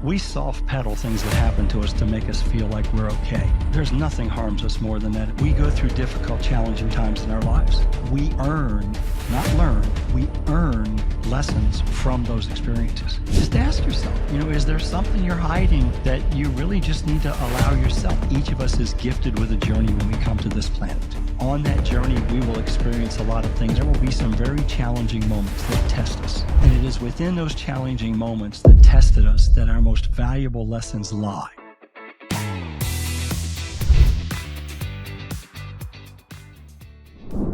We soft pedal things that happen to us to make us feel like we're okay. There's nothing harms us more than that. We go through difficult, challenging times in our lives. We earn, not learn, we earn lessons from those experiences. Just ask yourself, is there something you're hiding that you really just need to allow yourself? Each of us is gifted with a journey when we come to this planet. On that journey, we will experience a lot of things. There will be some very challenging moments that test us. And it is within those challenging moments that tested us that our most valuable lessons lie.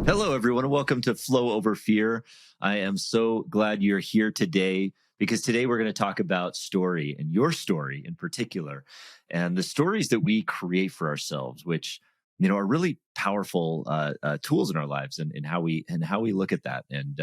Hello, everyone, and welcome to Flow Over Fear. I am so glad you're here today because today we're going to talk about story and your story in particular, and the stories that we create for ourselves, which are really powerful tools in our lives and how we look at that. And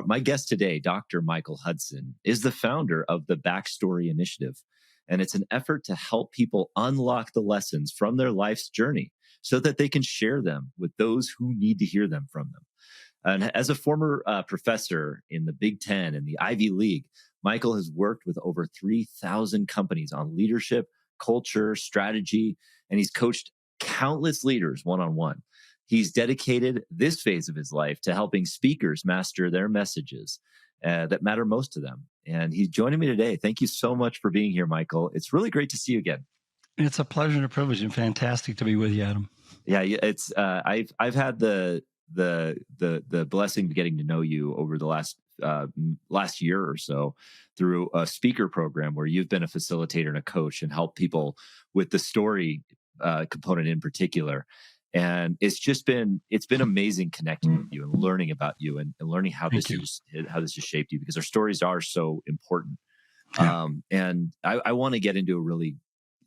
my guest today, Dr. Michael Hudson, is the founder of the Backstory Initiative, and it's an effort to help people unlock the lessons from their life's journey so that they can share them with those who need to hear them from them. And as a former professor in the Big Ten and the Ivy League, Michael has worked with over 3,000 companies on leadership, culture, strategy, and he's coached countless leaders one-on-one. He's dedicated this phase of his life to helping speakers master their messages that matter most to them. And he's joining me today. Thank you so much for being here, Michael. It's really great to see you again. It's a pleasure and a privilege, and fantastic to be with you, Adam. Yeah, it's I've had the blessing of getting to know you over the last year or so through a speaker program where you've been a facilitator and a coach and helped people with the story component in particular. And it's been amazing connecting with you and learning about you and learning how this has shaped you, because our stories are so important. Yeah. And I want to get into a really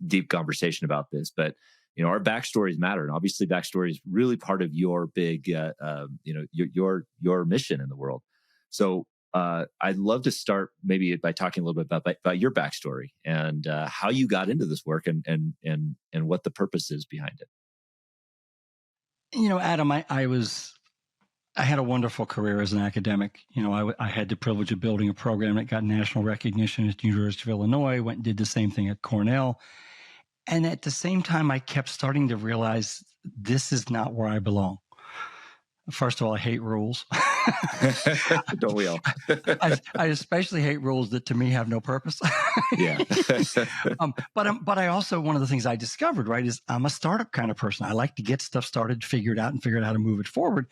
deep conversation about this, but our backstories matter, and obviously backstory is really part of your big your mission in the world. So I'd love to start maybe by talking a little bit about your backstory and how you got into this work and what the purpose is behind it. Adam, I had a wonderful career as an academic. I had the privilege of building a program that got national recognition at the University of Illinois, went and did the same thing at Cornell. And at the same time, I kept starting to realize this is not where I belong. First of all, I hate rules. Don't we all? I especially hate rules that to me have no purpose. Yeah. But I also, one of the things I discovered, right, is I'm a startup kind of person. I like to get stuff started, figure out how to move it forward.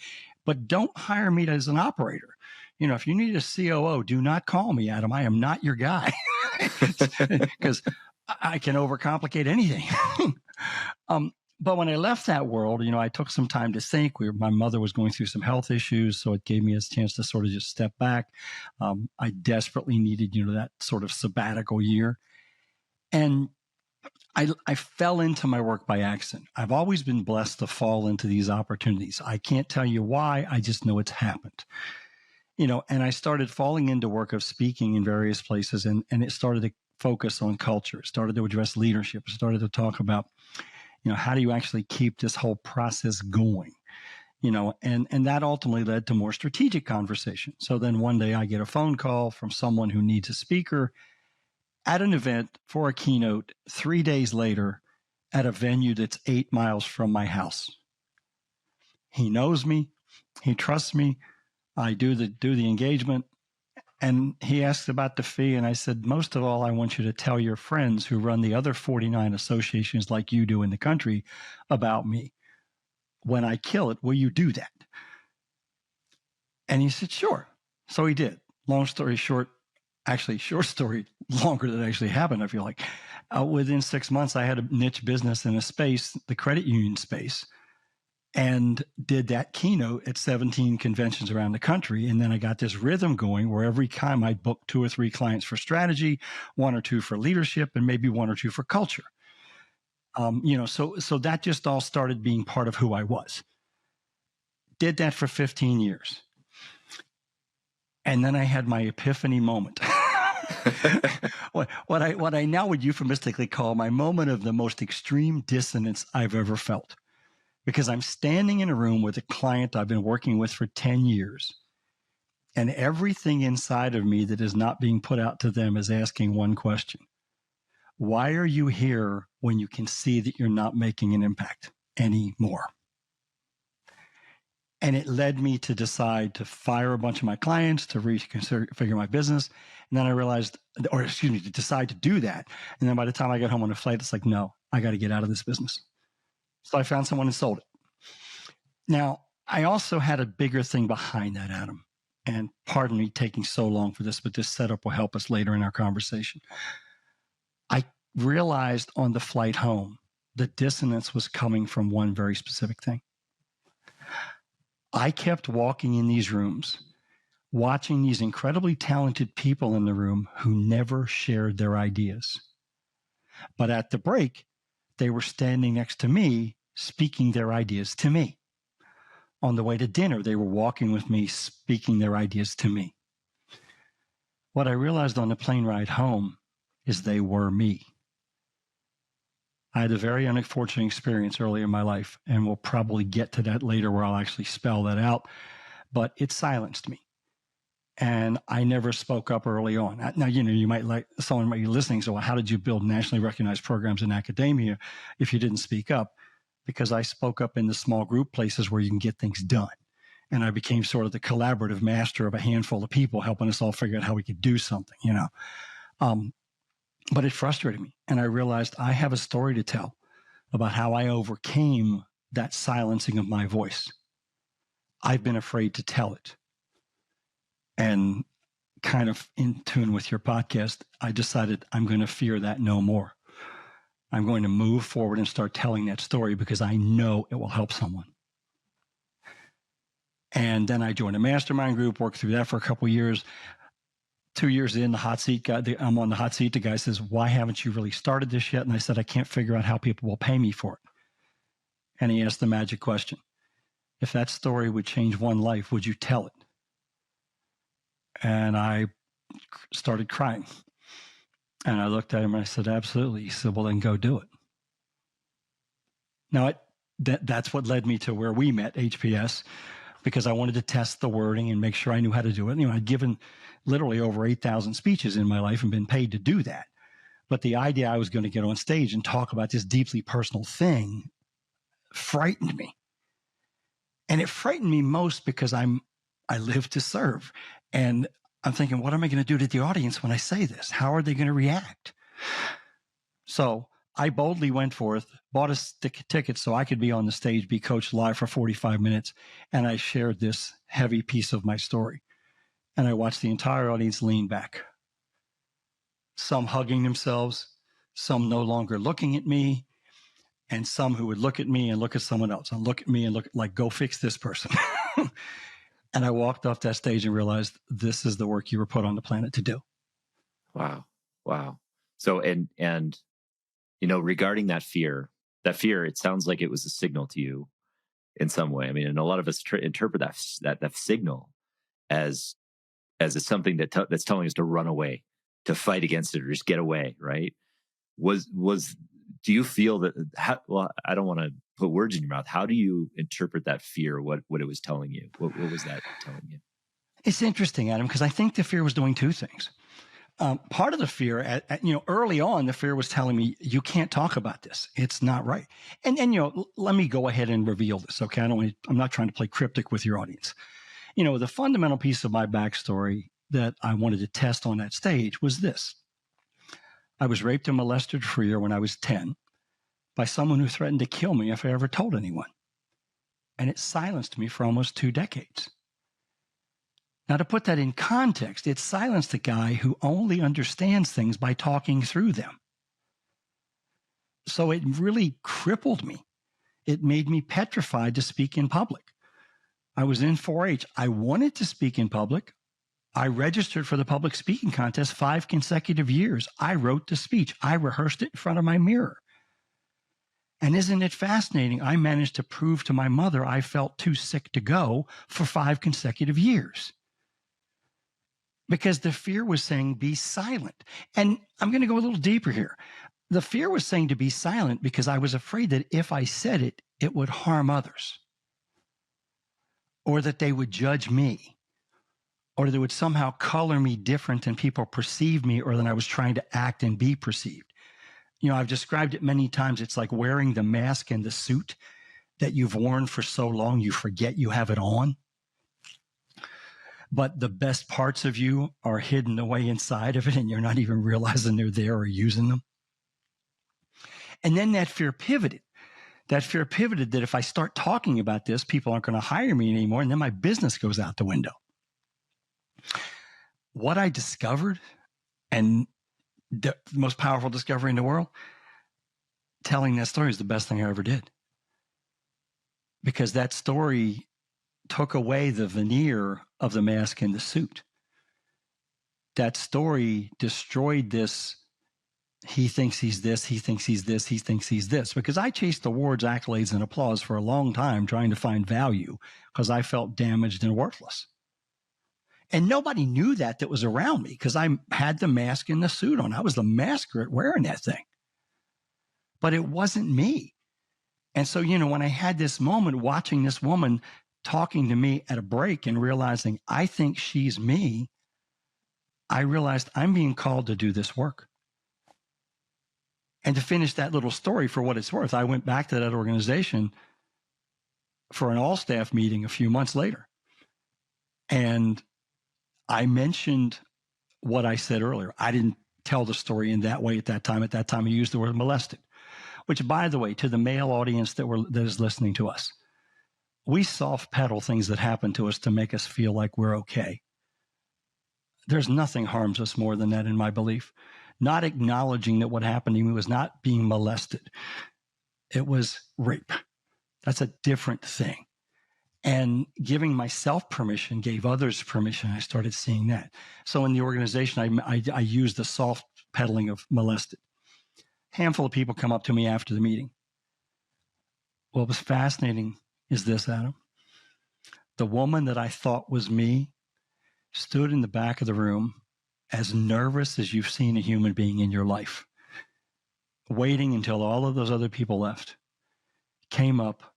But don't hire me as an operator. If you need a COO, do not call me, Adam. I am not your guy, because I can overcomplicate anything. But when I left that world, I took some time to think. My mother was going through some health issues, so it gave me a chance to sort of just step back. I desperately needed, that sort of sabbatical year. And I fell into my work by accident. I've always been blessed to fall into these opportunities. I can't tell you why. I just know it's happened. And I started falling into work of speaking in various places, and it started to focus on culture. It started to address leadership. It started to talk about how do you actually keep this whole process going? And that ultimately led to more strategic conversation. So then one day I get a phone call from someone who needs a speaker at an event for a keynote 3 days later at a venue that's 8 miles from my house. He knows me. He trusts me. I do the engagement. And he asked about the fee, and I said, most of all, I want you to tell your friends who run the other 49 associations like you do in the country about me. When I kill it, will you do that? And he said, sure. So he did. Long story short, actually short story, longer than it actually happened, I feel like. Within 6 months, I had a niche business in a space, the credit union space, and did that keynote at 17 conventions around the country. And then I got this rhythm going where every time I'd book 2 or 3 clients for strategy, 1 or 2 for leadership, and maybe 1 or 2 for culture. So that just all started being part of who I was. Did that for 15 years. And then I had my epiphany moment. what I now would euphemistically call my moment of the most extreme dissonance I've ever felt. Because I'm standing in a room with a client I've been working with for 10 years, and everything inside of me that is not being put out to them is asking one question. Why are you here when you can see that you're not making an impact anymore? And it led me to decide to fire a bunch of my clients, to reconfigure my business. And then I realized, to decide to do that. And then by the time I got home on a flight, it's like, no, I got to get out of this business. So I found someone and sold it. Now, I also had a bigger thing behind that, Adam. And pardon me taking so long for this, but this setup will help us later in our conversation. I realized on the flight home that dissonance was coming from one very specific thing. I kept walking in these rooms, watching these incredibly talented people in the room who never shared their ideas. But at the break, they were standing next to me, speaking their ideas to me. On the way to dinner, they were walking with me, speaking their ideas to me. What I realized on the plane ride home is they were me. I had a very unfortunate experience early in my life, and we'll probably get to that later where I'll actually spell that out, but it silenced me. And I never spoke up early on. Now, you might someone might be listening. So how did you build nationally recognized programs in academia if you didn't speak up? Because I spoke up in the small group places where you can get things done. And I became sort of the collaborative master of a handful of people, helping us all figure out how we could do something, But it frustrated me. And I realized I have a story to tell about how I overcame that silencing of my voice. I've been afraid to tell it. And kind of in tune with your podcast, I decided I'm going to fear that no more. I'm going to move forward and start telling that story because I know it will help someone. And then I joined a mastermind group, worked through that for a couple of years. 2 years in, the hot seat guy, I'm on the hot seat. The guy says, why haven't you really started this yet? And I said, I can't figure out how people will pay me for it. And he asked the magic question. If that story would change one life, would you tell it? And I started crying. And I looked at him and I said, absolutely. He said, well, then go do it. Now, that's what led me to where we met, HPS, because I wanted to test the wording and make sure I knew how to do it. I'd given literally over 8,000 speeches in my life and been paid to do that. But the idea I was going to get on stage and talk about this deeply personal thing frightened me. And it frightened me most because I live to serve. And I'm thinking, what am I going to do to the audience when I say this? How are they going to react? So I boldly went forth, bought a ticket so I could be on the stage, be coached live for 45 minutes. And I shared this heavy piece of my story. And I watched the entire audience lean back. Some hugging themselves, some no longer looking at me, and some who would look at me and look at someone else and look at me and look like, go fix this person. And I walked off that stage and realized this is the work you were put on the planet to do. Wow. So, and regarding that fear, it sounds like it was a signal to you in some way. I mean, and a lot of us interpret that signal as something that's telling us to run away, to fight against it, or just get away, right? Do you feel that? I don't want to put words in your mouth. How do you interpret that fear? What it was telling you? What was that telling you? It's interesting, Adam, because I think the fear was doing two things. Part of the fear, early on, the fear was telling me, you can't talk about this. It's not right. And let me go ahead and reveal this, okay? I'm not trying to play cryptic with your audience. The fundamental piece of my backstory that I wanted to test on that stage was this. I was raped and molested for a year when I was 10 by someone who threatened to kill me if I ever told anyone. And it silenced me for almost 2 decades. Now, to put that in context, it silenced a guy who only understands things by talking through them. So it really crippled me. It made me petrified to speak in public. I was in 4-H. I wanted to speak in public. I registered for the public speaking contest 5 consecutive years. I wrote the speech. I rehearsed it in front of my mirror. And isn't it fascinating? I managed to prove to my mother I felt too sick to go for 5 consecutive years. Because the fear was saying, be silent. And I'm going to go a little deeper here. The fear was saying to be silent because I was afraid that if I said it, it would harm others. Or that they would judge me. Or they would somehow color me different than people perceive me, or than I was trying to act and be perceived. I've described it many times. It's like wearing the mask and the suit that you've worn for so long, you forget you have it on. But the best parts of you are hidden away inside of it, and you're not even realizing they're there or using them. And then that fear pivoted. That if I start talking about this, people aren't going to hire me anymore, and then my business goes out the window. What I discovered, and the most powerful discovery in the world, telling that story is the best thing I ever did. Because that story took away the veneer of the mask and the suit. That story destroyed this, he thinks he's this, he thinks he's this, he thinks he's this. Because I chased awards, accolades, and applause for a long time trying to find value because I felt damaged and worthless. And nobody knew that was around me because I had the mask and the suit on. I was the masquerade wearing that thing. But it wasn't me. And so, when I had this moment watching this woman talking to me at a break and realizing I think she's me, I realized I'm being called to do this work. And to finish that little story for what it's worth, I went back to that organization for an all-staff meeting a few months later. And I mentioned what I said earlier. I didn't tell the story in that way at that time. At that time, I used the word molested, which, by the way, to the male audience that is listening to us, we soft pedal things that happen to us to make us feel like we're okay. There's nothing harms us more than that, in my belief. Not acknowledging that what happened to me was not being molested. It was rape. That's a different thing. And giving myself permission gave others permission. I started seeing that. So in the organization, I used the soft pedaling of molested. Handful of people come up to me after the meeting. What was fascinating is this, Adam. The woman that I thought was me stood in the back of the room as nervous as you've seen a human being in your life, waiting until all of those other people left, came up,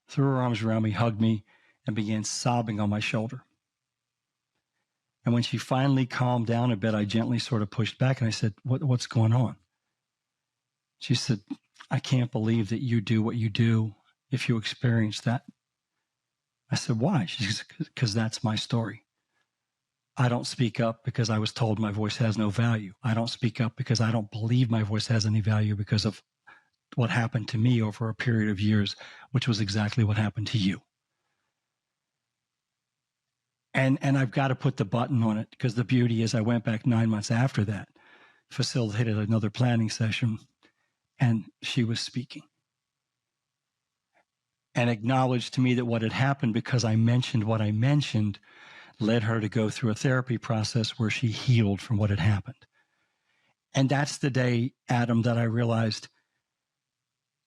threw her arms around me, hugged me, and began sobbing on my shoulder. And when she finally calmed down a bit, I gently sort of pushed back and I said, what's going on? She said, I can't believe that you do what you do if you experience that. I said, why? She said, because that's my story. I don't speak up because I was told my voice has no value. I don't speak up because I don't believe my voice has any value because of what happened to me over a period of years, which was exactly what happened to you. And I've got to put the button on it because the beauty is I went back 9 months after that, facilitated another planning session, and she was speaking and acknowledged to me that what had happened because I mentioned what I mentioned led her to go through a therapy process where she healed from what had happened. And that's the day, Adam, that I realized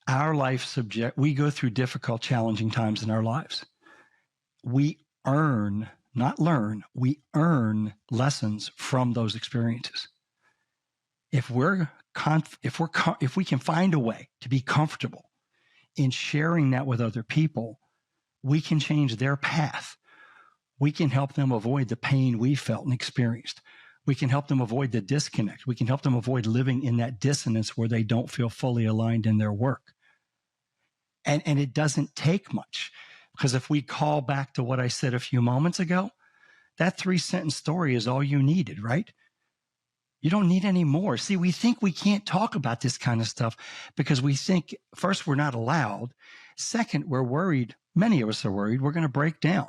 our life we go through difficult, challenging times in our lives. We earn, not learn, we earn lessons from those experiences. If we can find a way to be comfortable in sharing that with other people, we can change their path. We can help them avoid the pain we felt and experienced. We can help them avoid the disconnect. We can help them avoid living in that dissonance where they don't feel fully aligned in their work. And it doesn't take much, because if we call back to what I said a few moments ago, that 3-sentence story is all you needed, right? You don't need any more. See, we think we can't talk about this kind of stuff because we think, first, we're not allowed. Second, we're worried. Many of us are worried we're going to break down.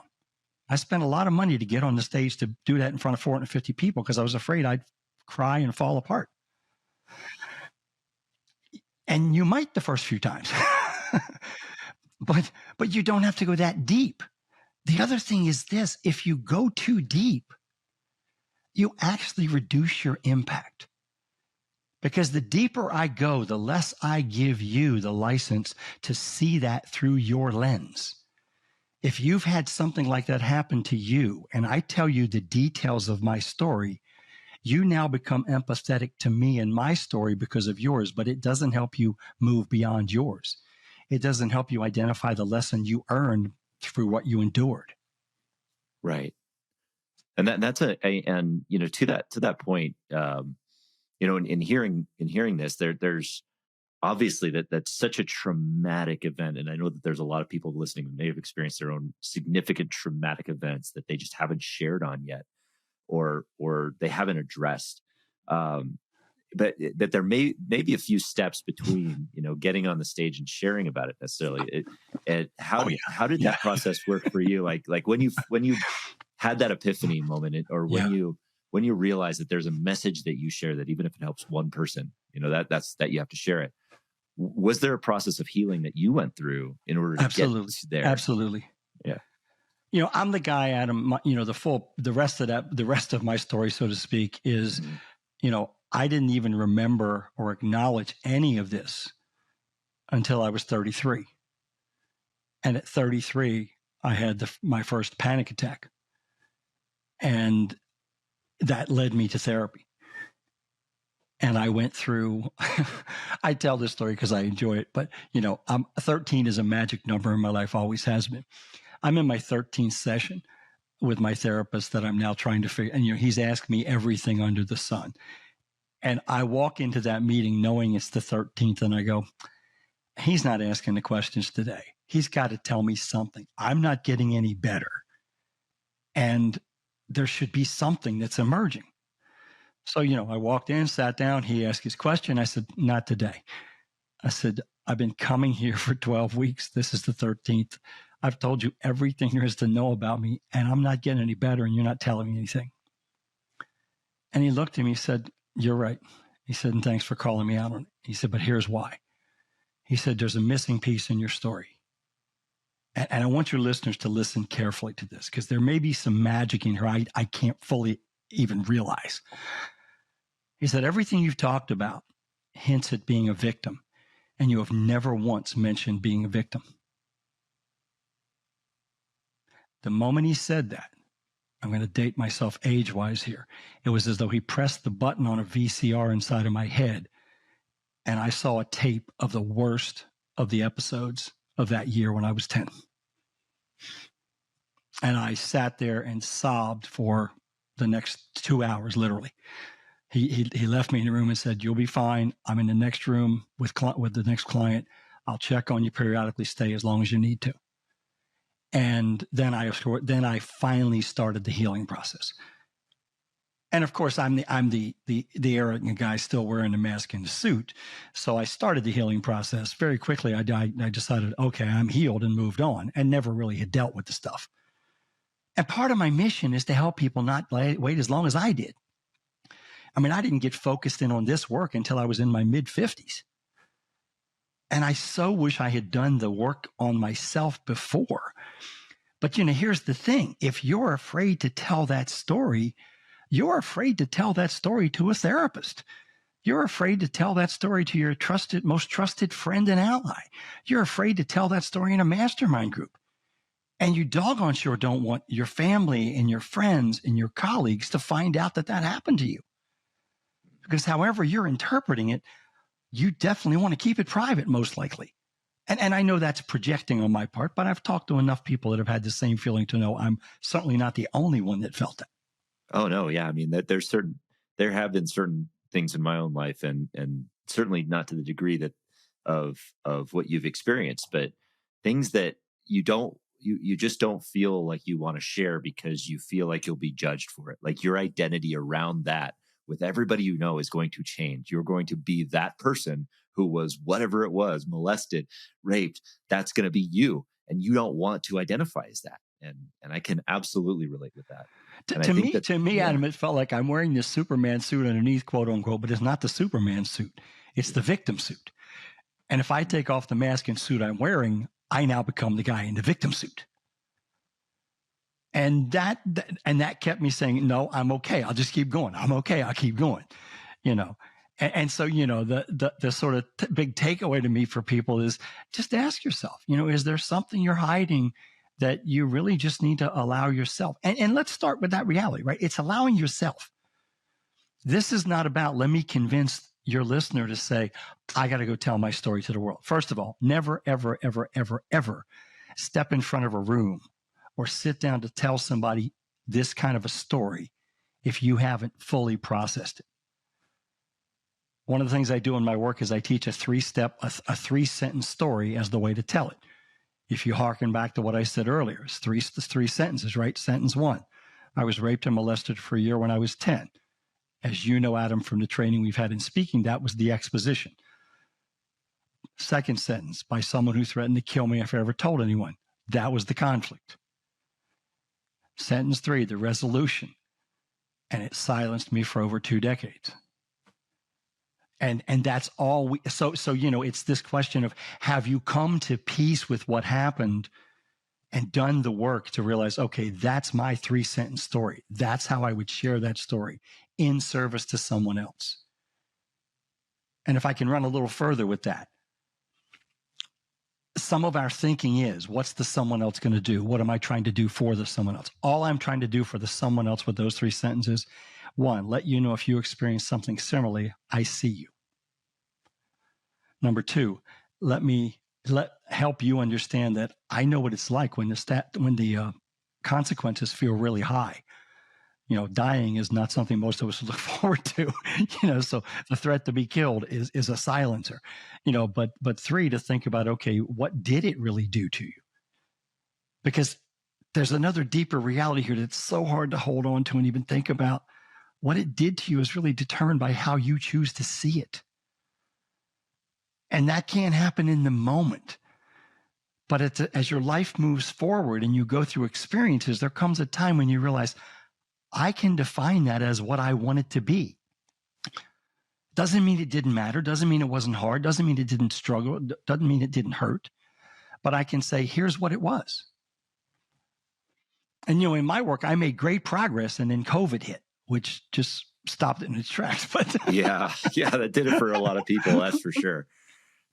I spent a lot of money to get on the stage to do that in front of 450 people because I was afraid I'd cry and fall apart. And you might the first few times, but you don't have to go that deep. The other thing is this: if you go too deep, you actually reduce your impact. Because the deeper I go, the less I give you the license to see that through your lens. If you've had something like that happen to you, and I tell you the details of my story, you now become empathetic to me and my story because of yours, but it doesn't help you move beyond yours. It doesn't help you identify the lesson you earned through what you endured. Right. And that's to that point, in hearing this, there's obviously that's such a traumatic event. And I know that there's a lot of people listening who may have experienced their own significant traumatic events that they just haven't shared on yet, or they haven't addressed. Um, but that there may be a few steps between, getting on the stage and sharing about it necessarily. And Oh yeah. how did Yeah. that process work for you? Like when you had that epiphany moment, or when Yeah. you realize that there's a message that you share, that even if it helps one person, that you have to share it. Was there a process of healing that you went through in order to get Absolutely. there? Absolutely. Yeah. I'm the guy, Adam, the rest of my story, so to speak, is, Mhm. I didn't even remember or acknowledge any of this until I was 33. And at 33, I had my first panic attack. And that led me to therapy. And I went through, I tell this story because I enjoy it, but 13 is a magic number in my life, always has been. I'm in my 13th session with my therapist that I'm now trying to figure, and he's asked me everything under the sun. And I walk into that meeting knowing it's the 13th, and I go, he's not asking the questions today. He's got to tell me something. I'm not getting any better. And there should be something that's emerging. So, I walked in, sat down, he asked his question. I said, not today. I said, I've been coming here for 12 weeks. This is the 13th. I've told you everything there is to know about me, and I'm not getting any better, and you're not telling me anything. And he looked at me, he said, you're right. He said, and thanks for calling me out on it. He said, but here's why. He said, there's a missing piece in your story. And I want your listeners to listen carefully to this, because there may be some magic in here I can't fully even realize. He said, everything you've talked about hints at being a victim, and you have never once mentioned being a victim. The moment he said that, I'm going to date myself age-wise here, it was as though he pressed the button on a VCR inside of my head, and I saw a tape of the worst of the episodes of that year when I was 10. And I sat there and sobbed for the next 2 hours, literally. He left me in the room and said, you'll be fine. I'm in the next room with the next client. I'll check on you periodically. Stay as long as you need to. And then I finally started the healing process. And of course, I'm the arrogant guy still wearing the mask and the suit. So I started the healing process very quickly. I decided, okay, I'm healed, and moved on, and never really had dealt with the stuff. And part of my mission is to help people not wait as long as I did. I mean, I didn't get focused in on this work until I was in my mid-50s. And I so wish I had done the work on myself before. But, here's the thing. If you're afraid to tell that story, you're afraid to tell that story to a therapist. You're afraid to tell that story to your most trusted friend and ally. You're afraid to tell that story in a mastermind group. And you doggone sure don't want your family and your friends and your colleagues to find out that happened to you. Because however you're interpreting it, you definitely want to keep it private, most likely. And I know that's projecting on my part, but I've talked to enough people that have had the same feeling to know I'm certainly not the only one that felt that. Oh no, yeah. I mean, there have been certain things in my own life, and certainly not to the degree that of what you've experienced, but things that you just don't feel like you want to share because you feel like you'll be judged for it. Like your identity around that with everybody is going to change. You're going to be that person who was whatever it was, molested, raped. That's going to be you, and you don't want to identify as that. And I can absolutely relate with that. And I think To me, yeah. Adam, it felt like I'm wearing this Superman suit underneath, quote unquote, but it's not the Superman suit. It's the victim suit. And if I take off the mask and suit I'm wearing, I now become the guy in the victim suit. And that kept me saying, no, I'm okay. I'll just keep going. I'm okay. I'll keep going, And so, the sort of big takeaway to me for people is just ask yourself, is there something you're hiding that you really just need to allow yourself? And let's start with that reality, right? It's allowing yourself. This is not about, let me convince your listener to say, I got to go tell my story to the world. First of all, never, ever, ever, ever, ever step in front of a room or sit down to tell somebody this kind of a story if you haven't fully processed it. One of the things I do in my work is I teach a three-sentence story as the way to tell it. If you hearken back to what I said earlier, it's three sentences, right? Sentence one, I was raped and molested for a year when I was 10. As you know, Adam, from the training we've had in speaking, that was the exposition. Second sentence, by someone who threatened to kill me if I ever told anyone. That was the conflict. Sentence three, the resolution. And it silenced me for over 2 decades. And that's all so it's this question of, have you come to peace with what happened and done the work to realize, okay, that's my 3-sentence story. That's how I would share that story in service to someone else. And if I can run a little further with that, some of our thinking is, what's the someone else going to do? What am I trying to do for the someone else? All I'm trying to do for the someone else with those 3 sentences, one, let you know if you experience something similarly, I see you. Number 2, help you understand that I know what it's like when the consequences feel really high. Dying is not something most of us look forward to. So the threat to be killed is a silencer. But 3, to think about, okay, what did it really do to you? Because there's another deeper reality here that's so hard to hold on to and even think about. What it did to you is really determined by how you choose to see it. And that can't happen in the moment. But as your life moves forward and you go through experiences, there comes a time when you realize, I can define that as what I want it to be. Doesn't mean it didn't matter. Doesn't mean it wasn't hard. Doesn't mean it didn't struggle. Doesn't mean it didn't hurt. But I can say, here's what it was. And, in my work, I made great progress, and then COVID hit, which just stopped it in its tracks. But yeah, that did it for a lot of people. That's for sure.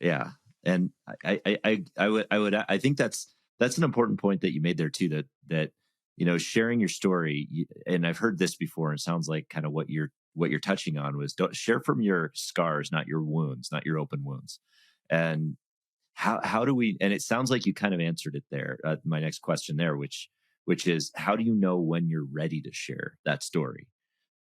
Yeah. And I think that's an important point that you made there too, that sharing your story, and I've heard this before, and it sounds like kind of what you're touching on was, don't share from your scars, not your wounds, not your open wounds. And how do we, and it sounds like you kind of answered it there. My next question there, which is, how do you know when you're ready to share that story?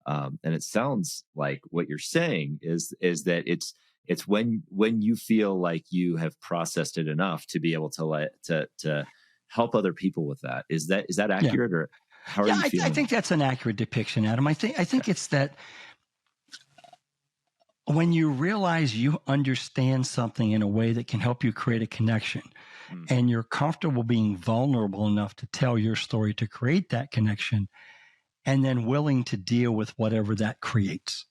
And it sounds like what you're saying is that it's when you feel like you have processed it enough to be able to help other people with that. Is that accurate, or how are you feeling? I think that's an accurate depiction, Adam. I think it's that when you realize you understand something in a way that can help you create a connection, and you're comfortable being vulnerable enough to tell your story to create that connection, and then willing to deal with whatever that creates.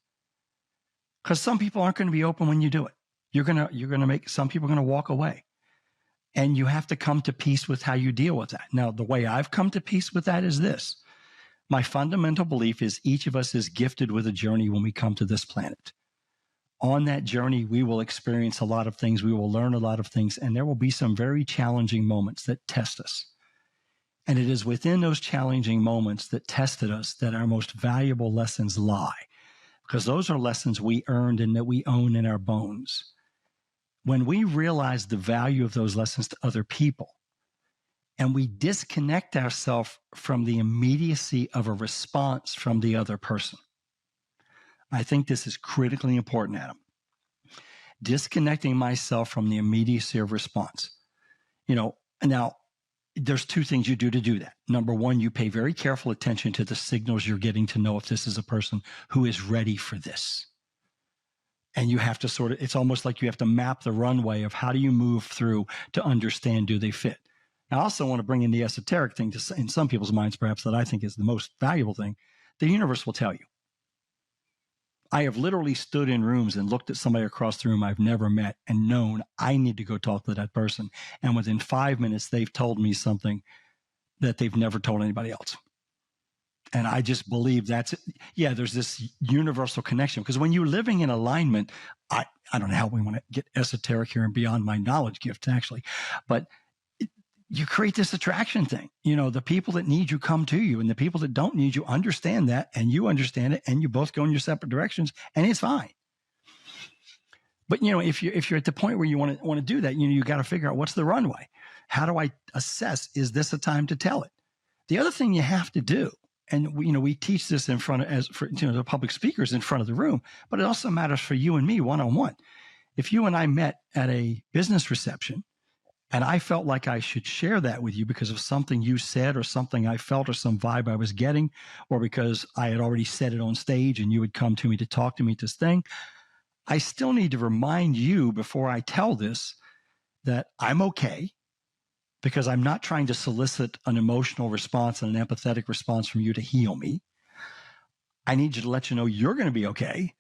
Because some people aren't going to be open when you do it. You're gonna make some people going to walk away. And you have to come to peace with how you deal with that. Now, the way I've come to peace with that is this. My fundamental belief is each of us is gifted with a journey when we come to this planet. On that journey, we will experience a lot of things. We will learn a lot of things. And there will be some very challenging moments that test us. And it is within those challenging moments that tested us that our most valuable lessons lie. Because those are lessons we earned and that we own in our bones. When we realize the value of those lessons to other people, and we disconnect ourselves from the immediacy of a response from the other person, I think this is critically important, Adam. Disconnecting myself from the immediacy of response. Now, there's 2 things you do to do that. Number 1, you pay very careful attention to the signals you're getting to know if this is a person who is ready for this. And you have to it's almost like you have to map the runway of how do you move through to understand, do they fit? I also want to bring in the esoteric thing in some people's minds, perhaps, that I think is the most valuable thing. The universe will tell you. I have literally stood in rooms and looked at somebody across the room I've never met and known I need to go talk to that person. And within 5 minutes, they've told me something that they've never told anybody else. And I just believe there's this universal connection. Because when you're living in alignment, I don't know how we want to get esoteric here and beyond my knowledge gift, actually, but you create this attraction thing. The people that need you come to you, and the people that don't need you understand that, and you understand it, and you both go in your separate directions, and it's fine. But if you're at the point where you want to do that, you got to figure out, what's the runway? How do I assess, is this a time to tell it? The other thing you have to do And we teach this in front of, as for, the public speakers in front of the room, but it also matters for you and me one-on-one. If you and I met at a business reception and I felt like I should share that with you because of something you said or something I felt or some vibe I was getting, or because I had already said it on stage and you would come to me to talk to me this thing, I still need to remind you before I tell this that I'm okay, because I'm not trying to solicit an emotional response and an empathetic response from you to heal me. I need you to let you know you're going to be okay.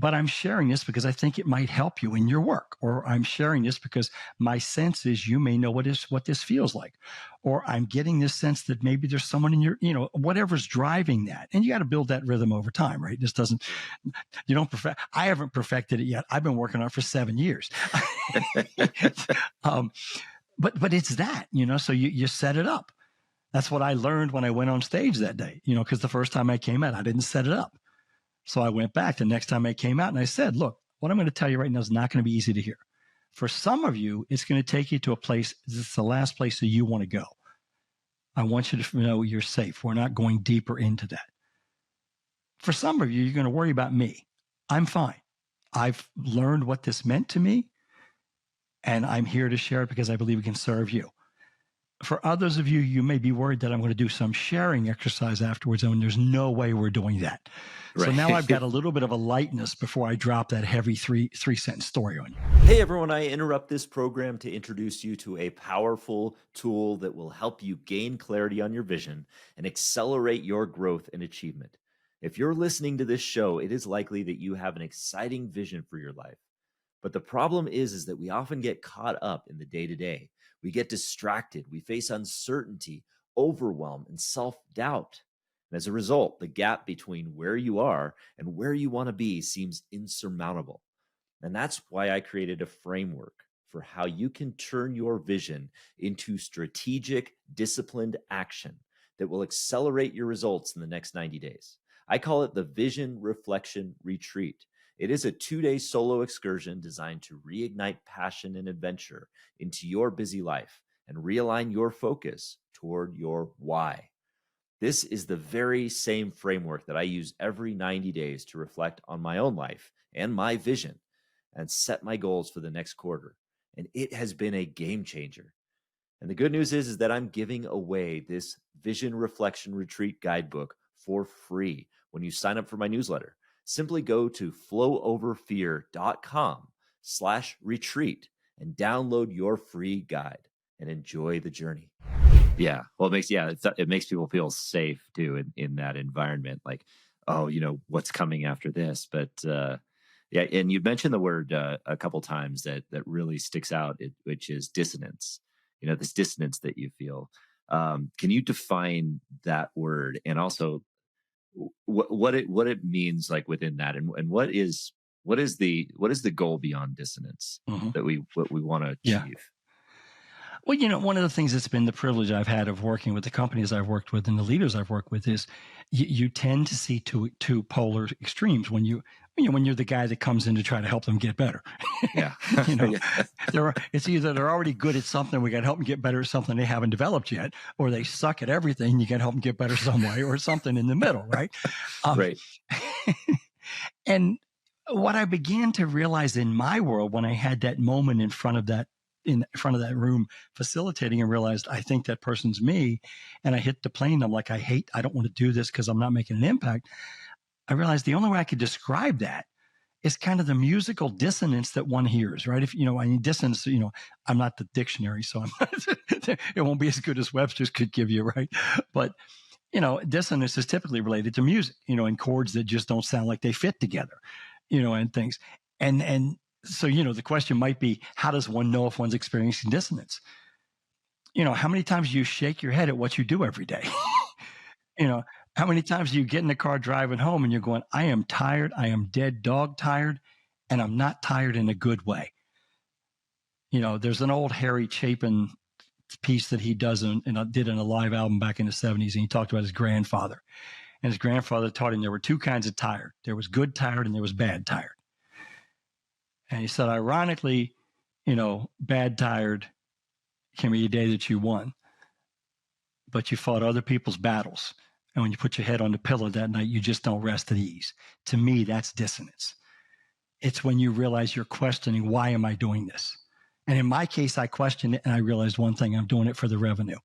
But I'm sharing this because I think it might help you in your work, or I'm sharing this because my sense is you may know what this feels like, or I'm getting this sense that maybe there's someone in your, whatever's driving that. And you got to build that rhythm over time, right? This doesn't, you don't perfect. I haven't perfected it yet. I've been working on it for 7 years. But it's that, so you set it up. That's what I learned when I went on stage that day, because the first time I came out, I didn't set it up. So I went back the next time I came out and I said, look, what I'm going to tell you right now is not going to be easy to hear. For some of you, it's going to take you to a place, it's the last place that you want to go. I want you to know you're safe. We're not going deeper into that. For some of you, you're going to worry about me. I'm fine. I've learned what this meant to me, and I'm here to share it because I believe it can serve you. For others of you, you may be worried that I'm going to do some sharing exercise afterwards, and there's no way we're doing that. Right. So now I've got a little bit of a lightness before I drop that heavy three-sentence story on you. Hey, everyone, I interrupt this program to introduce you to a powerful tool that will help you gain clarity on your vision and accelerate your growth and achievement. If you're listening to this show, it is likely that you have an exciting vision for your life. But the problem is that we often get caught up in the day-to-day. We get distracted. We face uncertainty, overwhelm, and self-doubt. And as a result, the gap between where you are and where you want to be seems insurmountable. And that's why I created a framework for how you can turn your vision into strategic, disciplined action that will accelerate your results in the next 90 days. I call it the Vision Reflection Retreat. It is a 2-day solo excursion designed to reignite passion and adventure into your busy life and realign your focus toward your why. This is the very same framework that I use every 90 days to reflect on my own life and my vision and set my goals for the next quarter. And it has been a game changer. And the good news is that I'm giving away this Vision Reflection Retreat guidebook for free when you sign up for my newsletter. Simply go to flowoverfear.com/retreat and download your free guide and enjoy the journey. Yeah. Well, it makes people feel safe too in that environment. Like, oh, what's coming after this? But yeah. And you mentioned the word a couple times that really sticks out, which is dissonance. This dissonance that you feel. Can you define that word, and also what it means, like within that, and what is the goal beyond dissonance that we want to achieve? Yeah. Well, one of the things that's been the privilege I've had of working with the companies I've worked with and the leaders I've worked with is you tend to see two polar extremes when you're the guy that comes in to try to help them get better. Yeah. It's either they're already good at something, we got to help them get better at something they haven't developed yet, or they suck at everything, you got to help them get better some way, or something in the middle, right? Right. And what I began to realize in my world when I had that moment in front of that room facilitating and realized I think that person's me, and I hit the plane. I'm like, I don't want to do this because I'm not making an impact. I realized the only way I could describe that is kind of the musical dissonance that one hears, right? If dissonance, I'm not the dictionary, so it won't be as good as Webster's could give you, right? But dissonance is typically related to music, and chords that just don't sound like they fit together, and things. And so, the question might be, how does one know if one's experiencing dissonance? How many times do you shake your head at what you do every day? How many times do you get in the car driving home and you're going, I am tired, I am dead dog tired, and I'm not tired in a good way. There's an old Harry Chapin piece that he does did in a live album back in the 70s, and he talked about his grandfather. And his grandfather taught him there were two kinds of tired. There was good tired and there was bad tired. And he said, ironically, bad tired can be a day that you won, but you fought other people's battles. And when you put your head on the pillow that night, you just don't rest at ease. To me, that's dissonance. It's when you realize you're questioning, why am I doing this? And in my case, I questioned it and I realized one thing, I'm doing it for the revenue.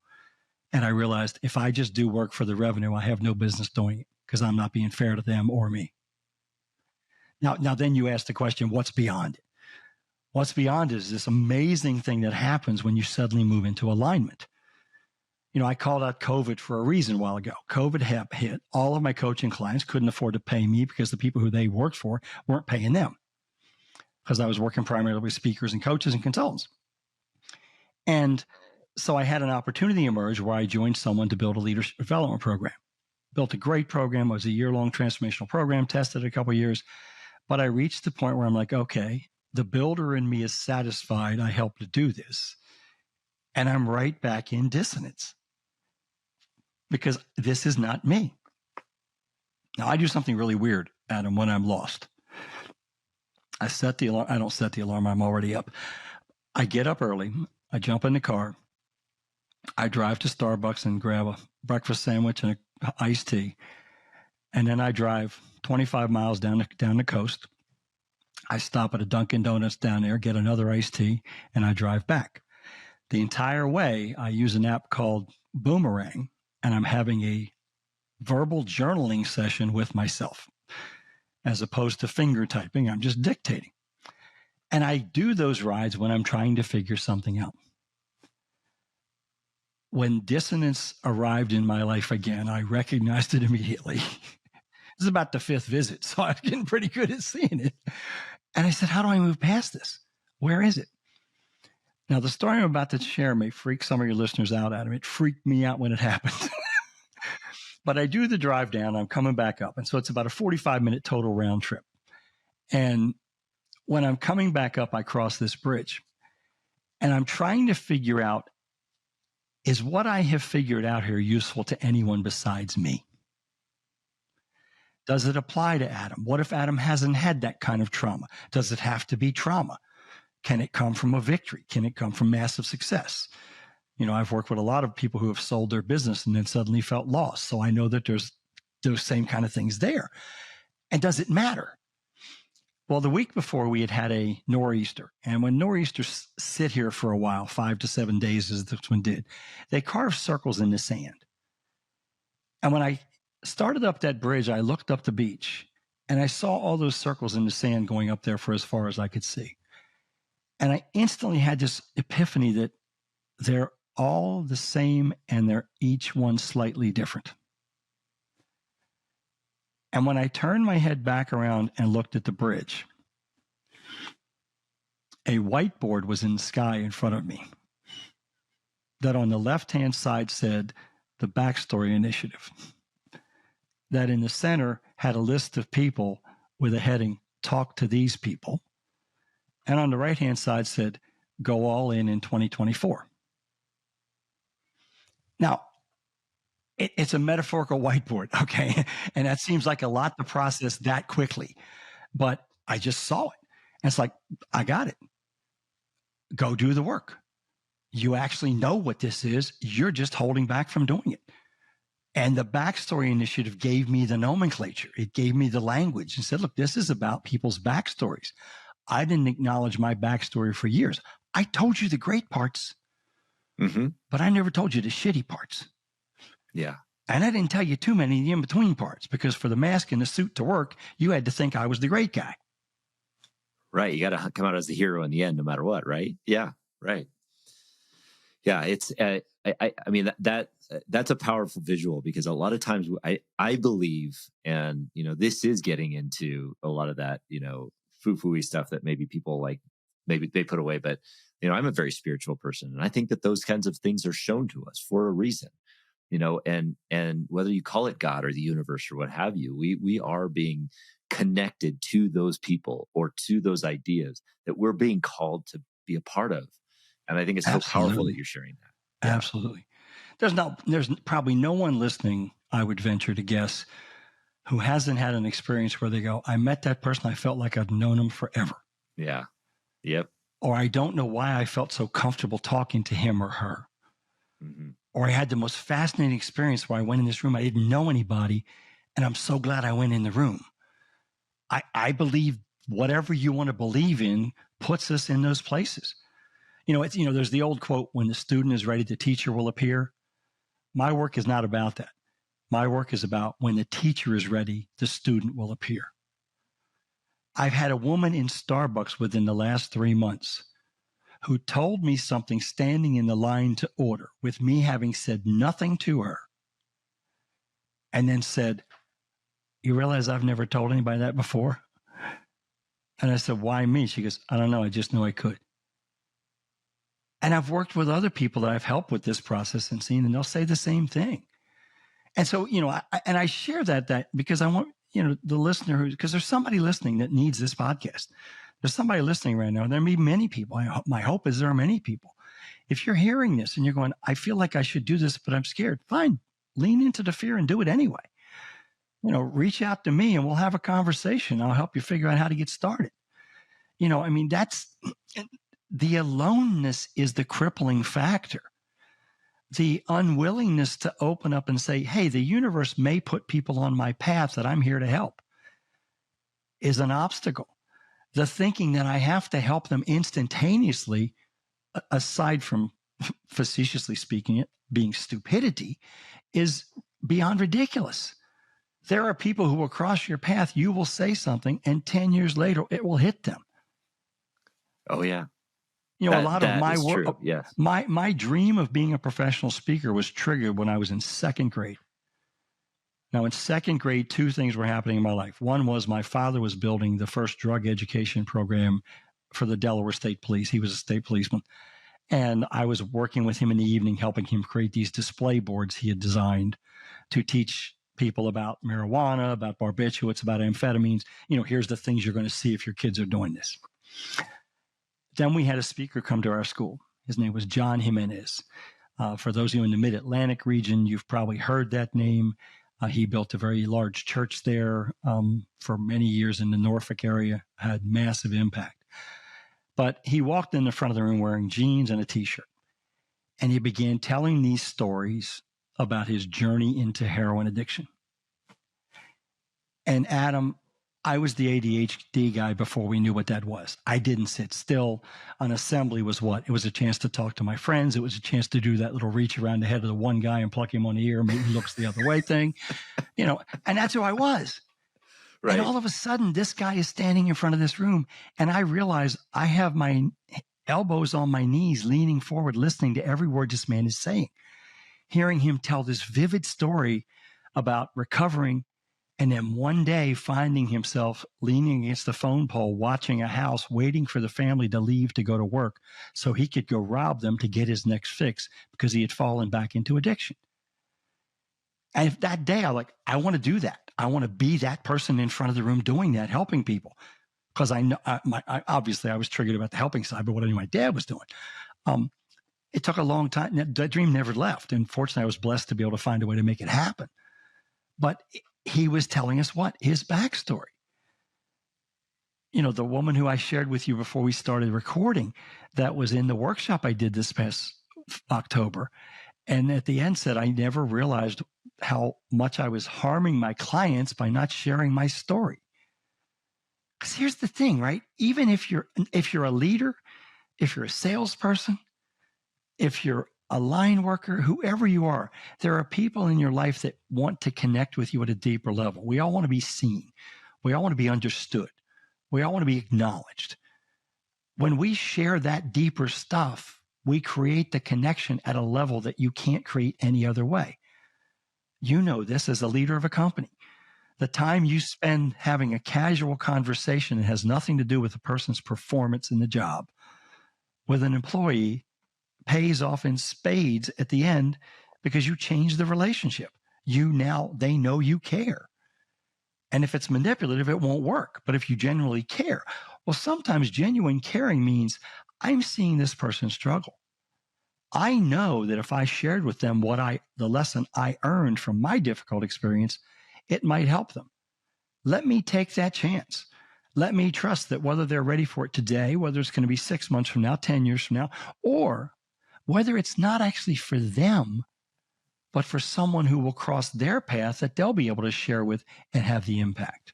And I realized if I just do work for the revenue, I have no business doing it because I'm not being fair to them or me. Now, then you ask the question, what's beyond it? What's beyond is this amazing thing that happens when you suddenly move into alignment. I called out COVID for a reason a while ago. COVID hit. All of my coaching clients couldn't afford to pay me because the people who they worked for weren't paying them because I was working primarily with speakers and coaches and consultants. And so I had an opportunity emerge where I joined someone to build a leadership development program. Built a great program. It was a year-long transformational program, tested a couple of years. But I reached the point where I'm like, okay, the builder in me is satisfied I helped to do this. And I'm right back in dissonance because this is not me. Now, I do something really weird, Adam, when I'm lost. I set the alarm. I don't set the alarm. I'm already up. I get up early. I jump in the car. I drive to Starbucks and grab a breakfast sandwich and an iced tea. And then I drive 25 miles down the coast. I stop at a Dunkin' Donuts down there, get another iced tea, and I drive back. The entire way, I use an app called Boomerang, and I'm having a verbal journaling session with myself. As opposed to finger typing, I'm just dictating. And I do those rides when I'm trying to figure something out. When dissonance arrived in my life again, I recognized it immediately. This is about the fifth visit, so I'm getting pretty good at seeing it. And I said, how do I move past this? Where is it? Now, the story I'm about to share may freak some of your listeners out, Adam. It freaked me out when it happened. But I do the drive down. I'm coming back up. And so it's about a 45-minute total round trip. And when I'm coming back up, I cross this bridge. And I'm trying to figure out, is what I have figured out here useful to anyone besides me? Does it apply to Adam? What if Adam hasn't had that kind of trauma? Does it have to be trauma? Can it come from a victory? Can it come from massive success? I've worked with a lot of people who have sold their business and then suddenly felt lost. So I know that there's those same kind of things there. And does it matter? Well, the week before we had a nor'easter. And when nor'easters sit here for a while, 5 to 7 days as this one did, they carve circles in the sand. And when I started up that bridge, I looked up the beach and I saw all those circles in the sand going up there for as far as I could see. And I instantly had this epiphany that they're all the same and they're each one slightly different. And when I turned my head back around and looked at the bridge, a whiteboard was in the sky in front of me that on the left-hand side said the Backstory Initiative. That in the center had a list of people with a heading, Talk to These People. And on the right-hand side said, Go All In 2024. Now, it's a metaphorical whiteboard, okay? And that seems like a lot to process that quickly. But I just saw it. And it's like, I got it. Go do the work. You actually know what this is. You're just holding back from doing it. And the Backstory Initiative gave me the nomenclature. It gave me the language and said, look, this is about people's backstories. I didn't acknowledge my backstory for years. I told you the great parts, but I never told you the shitty parts. Yeah. And I didn't tell you too many of the in-between parts because for the mask and the suit to work, you had to think I was the great guy. Right. You got to come out as the hero in the end, no matter what. Right. Yeah. Right. Yeah. It's, I mean, that's a powerful visual because a lot of times I believe, and, this is getting into a lot of that, foo-foo-y stuff that maybe people like, maybe they put away, but, I'm a very spiritual person. And I think that those kinds of things are shown to us for a reason, and whether you call it God or the universe or what have you, we are being connected to those people or to those ideas that we're being called to be a part of. And I think it's so powerful that you're sharing that. Yeah. Absolutely. There's probably no one listening, I would venture to guess, who hasn't had an experience where they go, I met that person, I felt like I've known him forever. Yeah. Yep. Or I don't know why I felt so comfortable talking to him or her. Mm-hmm. or I had the most fascinating experience where I went in this room, I didn't know anybody, and I'm so glad I went in the room. I believe whatever you want to believe in puts us in those places. There's the old quote, when the student is ready, the teacher will appear. My work is not about that. My work is about when the teacher is ready, the student will appear. I've had a woman in Starbucks within the last 3 months who told me something standing in the line to order with me having said nothing to her, and then said, "You realize I've never told anybody that before?" And I said, "Why me?" She goes, "I don't know. I just knew I could." And I've worked with other people that I've helped with this process and seen, and they'll say the same thing. And so, I share that because I want, the listener, because there's somebody listening that needs this podcast. There's somebody listening right now. There may be many people. My hope is there are many people. If you're hearing this and you're going, "I feel like I should do this, but I'm scared," fine. Lean into the fear and do it anyway. Reach out to me and we'll have a conversation. I'll help you figure out how to get started. That's the aloneness is the crippling factor. The unwillingness to open up and say, "Hey, the universe may put people on my path that I'm here to help," is an obstacle. The thinking that I have to help them instantaneously, aside from facetiously speaking it being stupidity, is beyond ridiculous. There are people who will cross your path. You will say something, and 10 years later, it will hit them. Oh, yeah. A lot of my work, yes. my dream of being a professional speaker was triggered when I was in second grade. Now, in second grade, two things were happening in my life. One was my father was building the first drug education program for the Delaware State Police. He was a state policeman. And I was working with him in the evening, helping him create these display boards he had designed to teach people about marijuana, about barbiturates, about amphetamines. Here's the things you're going to see if your kids are doing this. Then we had a speaker come to our school. His name was John Jimenez. For those of you in the Mid-Atlantic region, you've probably heard that name. He built a very large church there for many years in the Norfolk area, had massive impact. But he walked in the front of the room wearing jeans and a T-shirt. And he began telling these stories about his journey into heroin addiction. And Adam, I was the ADHD guy before we knew what that was. I didn't sit still. An assembly was what? It was a chance to talk to my friends. It was a chance to do that little reach around the head of the one guy and pluck him on the ear, maybe he looks the other way thing, and that's who I was. Right. And all of a sudden, this guy is standing in front of this room, and I realize I have my elbows on my knees, leaning forward, listening to every word this man is saying, hearing him tell this vivid story about recovering, and then one day finding himself leaning against the phone pole, watching a house, waiting for the family to leave to go to work so he could go rob them to get his next fix because he had fallen back into addiction. And that day, I want to do that. I want to be that person in front of the room doing that, helping people. Because I know, obviously, I was triggered about the helping side, but what I knew my dad was doing. It took a long time. That dream never left. And fortunately, I was blessed to be able to find a way to make it happen. But he was telling us what? His backstory. The woman who I shared with you before we started recording that was in the workshop I did this past October. And at the end said, I never realized how much I was harming my clients by not sharing my story. Because here's the thing, right? Even if you're a leader, if you're a salesperson, if you're a line worker, whoever you are, there are people in your life that want to connect with you at a deeper level. We all want to be seen. We all want to be understood. We all want to be acknowledged. When we share that deeper stuff, we create the connection at a level that you can't create any other way. You know this as a leader of a company. The time you spend having a casual conversation that has nothing to do with the person's performance in the job with an employee pays off in spades at the end because you change the relationship. They know you care. And if it's manipulative, it won't work. But if you genuinely care, well, sometimes genuine caring means I'm seeing this person struggle. I know that if I shared with them the lesson I earned from my difficult experience, it might help them. Let me take that chance. Let me trust that whether they're ready for it today, whether it's going to be 6 months from now, 10 years from now, or whether it's not actually for them, but for someone who will cross their path that they'll be able to share with and have the impact.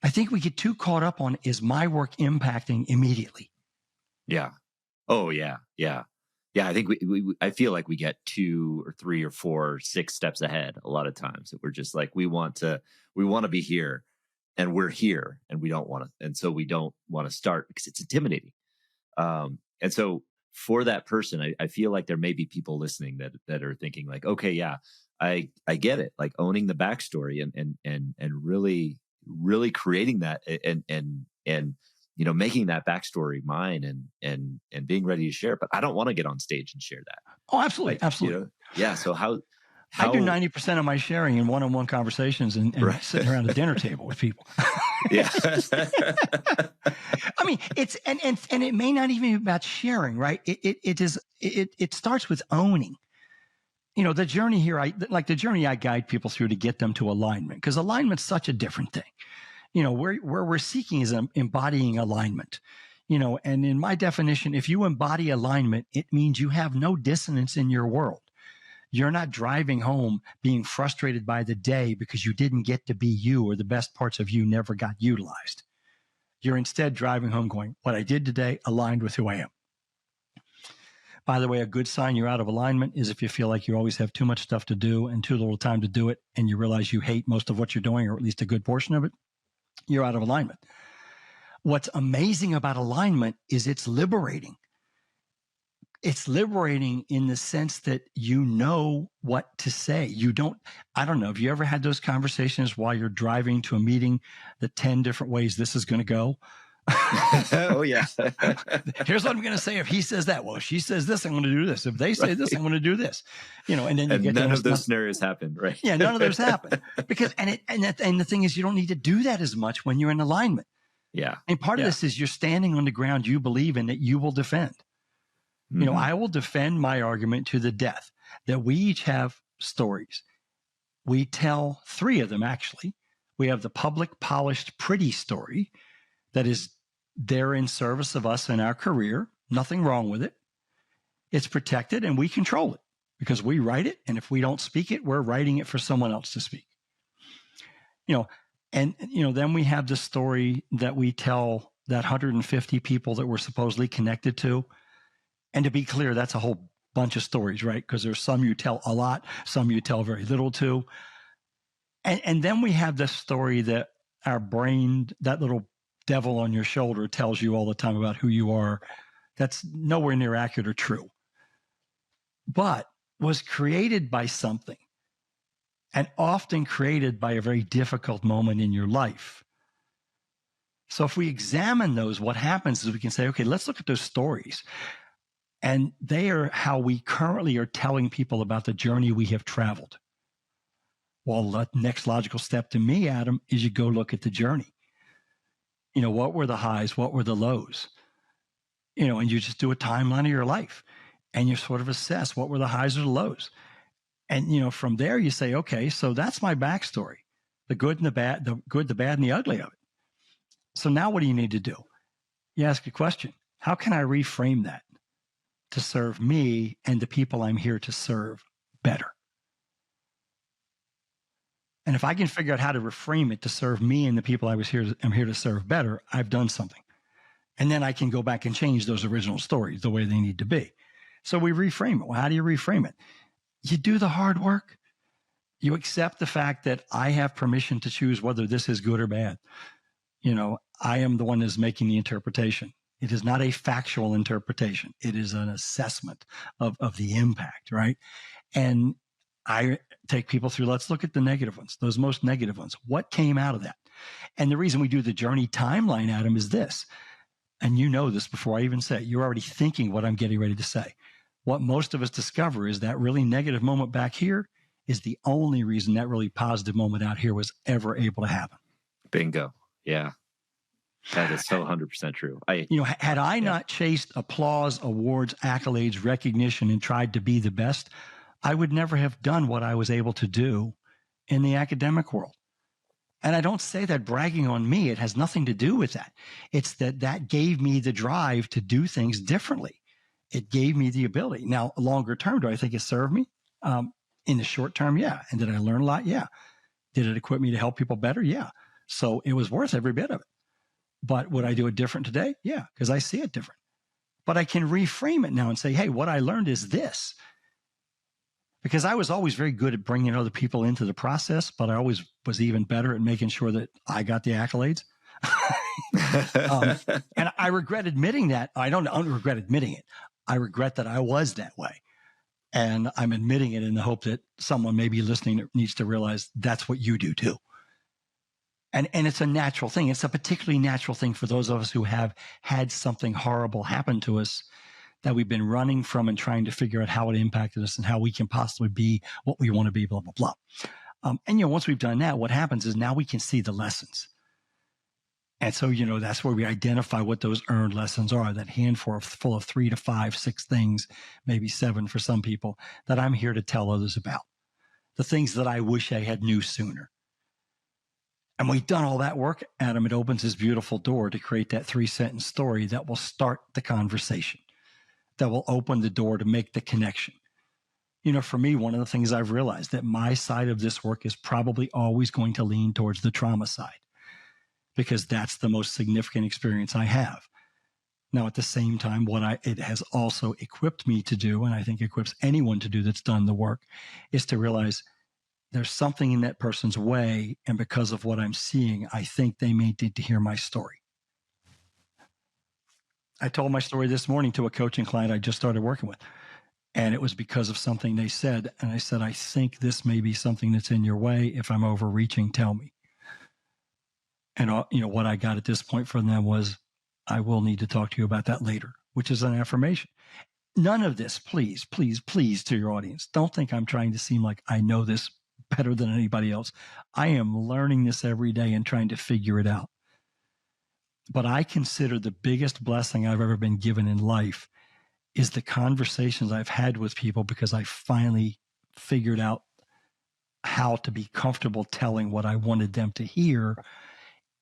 I think we get too caught up on, is my work impacting immediately? Yeah. Oh, yeah. Yeah. Yeah. I think I feel like we get 2 or 3 or 4, 6 steps ahead a lot of times, that we're just like, we want to be here, and we're here, and we don't want to. And so we don't want to start because it's intimidating. And so for that person, I feel like there may be people listening that are thinking like, okay, yeah, I get it. Like owning the backstory and really creating that, and making that backstory mine, and being ready to share it. But I don't want to get on stage and share that. Oh, absolutely. Like, Absolutely. Yeah. So I do how 90% of my sharing in one-on-one conversations and right. sitting around a dinner table with people. Yeah. I mean, it's and it may not even be about sharing, right? It starts with owning. The journey here, the journey I guide people through to get them to alignment, because alignment's such a different thing. Where we're seeking is embodying alignment. And in my definition, if you embody alignment, it means you have no dissonance in your world. You're not driving home being frustrated by the day because you didn't get to be you, or the best parts of you never got utilized. You're instead driving home going, what I did today aligned with who I am. By the way, a good sign you're out of alignment is if you feel like you always have too much stuff to do and too little time to do it, and you realize you hate most of what you're doing, or at least a good portion of it. You're out of alignment. What's amazing about alignment is it's liberating. It's liberating in the sense that you know what to say. I don't know, have you ever had those conversations while you're driving to a meeting, the 10 different ways this is going to go? Oh, yeah. Here's what I'm going to say if he says that. Well, if she says this, I'm going to do this. If they say this, I'm going to do this. And then you get none of those scenarios happen, right? Yeah, none of those happen because and the thing is, you don't need to do that as much when you're in alignment. Yeah. And part of this is you're standing on the ground you believe in, that you will defend. Mm-hmm. I will defend my argument to the death that we each have stories. We tell 3 of them, actually. We have the public, polished, pretty story that is there in service of us in our career. Nothing wrong with it. It's protected and we control it because we write it. And if we don't speak it, we're writing it for someone else to speak. Then we have the story that we tell that 150 people that we're supposedly connected to. And to be clear, that's a whole bunch of stories, right? Because there's some you tell a lot, some you tell very little to. And then we have the story that our brain, that little devil on your shoulder, tells you all the time about who you are. That's nowhere near accurate or true, but was created by something, and often created by a very difficult moment in your life. So if we examine those, what happens is we can say, okay, let's look at those stories. And they are how we currently are telling people about the journey we have traveled. Well, the next logical step to me, Adam, is you go look at the journey. What were the highs? What were the lows? And you just do a timeline of your life, and you sort of assess what were the highs or the lows. And, from there you say, okay, so that's my backstory, the good and the bad, the bad and the ugly of it. So now what do you need to do? You ask a question. How can I reframe that to serve me and the people I'm here to serve better? And if I can figure out how to reframe it to serve me and the people I'm here to serve better, I've done something. And then I can go back and change those original stories the way they need to be. So we reframe it. Well, how do you reframe it? You do the hard work. You accept the fact that I have permission to choose whether this is good or bad. I am the one that's making the interpretation. It is not a factual interpretation. It is an assessment of the impact, right? And I take people through, let's look at the negative ones, those most negative ones. What came out of that? And the reason we do the journey timeline, Adam, is this. And you know this before I even say it. You're already thinking what I'm getting ready to say. What most of us discover is that really negative moment back here is the only reason that really positive moment out here was ever able to happen. Bingo. Yeah. That is so 100% true. Had I not chased applause, awards, accolades, recognition, and tried to be the best, I would never have done what I was able to do in the academic world. And I don't say that bragging on me. It has nothing to do with that. It's that gave me the drive to do things differently. It gave me the ability. Now, longer term, do I think it served me? In the short term, yeah. And did I learn a lot? Yeah. Did it equip me to help people better? Yeah. So it was worth every bit of it. But would I do it different today? Yeah, because I see it different. But I can reframe it now and say, hey, what I learned is this. Because I was always very good at bringing other people into the process, but I always was even better at making sure that I got the accolades. And I regret admitting that. I don't regret admitting it. I regret that I was that way. And I'm admitting it in the hope that someone maybe listening that needs to realize that's what you do too. And it's a natural thing. It's a particularly natural thing for those of us who have had something horrible happen to us that we've been running from and trying to figure out how it impacted us and how we can possibly be what we want to be, blah, blah, blah. And, once we've done that, what happens is now we can see the lessons. And so, that's where we identify what those earned lessons are, that handful full of 3 to 5, 6 things, maybe 7 for some people, that I'm here to tell others about. The things that I wish I had knew sooner. And we've done all that work, Adam, it opens this beautiful door to create that 3-sentence story that will start the conversation, that will open the door to make the connection. For me, one of the things I've realized that my side of this work is probably always going to lean towards the trauma side, because that's the most significant experience I have. Now, at the same time, it has also equipped me to do, and I think equips anyone to do that's done the work, is to realize there's something in that person's way, and because of what I'm seeing, I think they may need to hear my story. I told my story this morning to a coaching client I just started working with, and it was because of something they said, and I said, I think this may be something that's in your way. If I'm overreaching, tell me. And what I got at this point from them was, I will need to talk to you about that later, which is an affirmation. None of this, please, to your audience, don't think I'm trying to seem like I know this better than anybody else. I am learning this every day and trying to figure it out. But I consider the biggest blessing I've ever been given in life is the conversations I've had with people, because I finally figured out how to be comfortable telling what I wanted them to hear,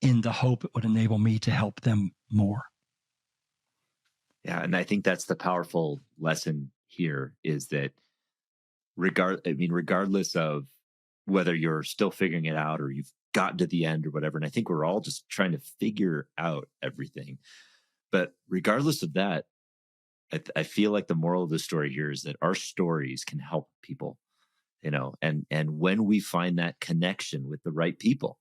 in the hope it would enable me to help them more. Yeah, and I think that's the powerful lesson here, is that regardless of whether you're still figuring it out or you've gotten to the end or whatever, and I think we're all just trying to figure out everything. But regardless of that, I feel like the moral of the story here is that our stories can help people, and when we find that connection with the right people,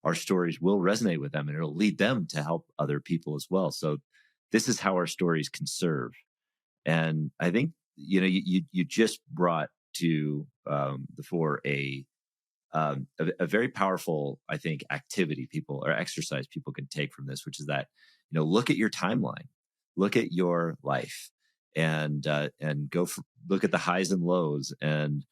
our stories will resonate with them and it'll lead them to help other people as well. So this is how our stories can serve. And I think, you just brought to the fore a very powerful, I think, activity people or exercise people can take from this, which is that, look at your timeline, look at your life, and look at the highs and lows, and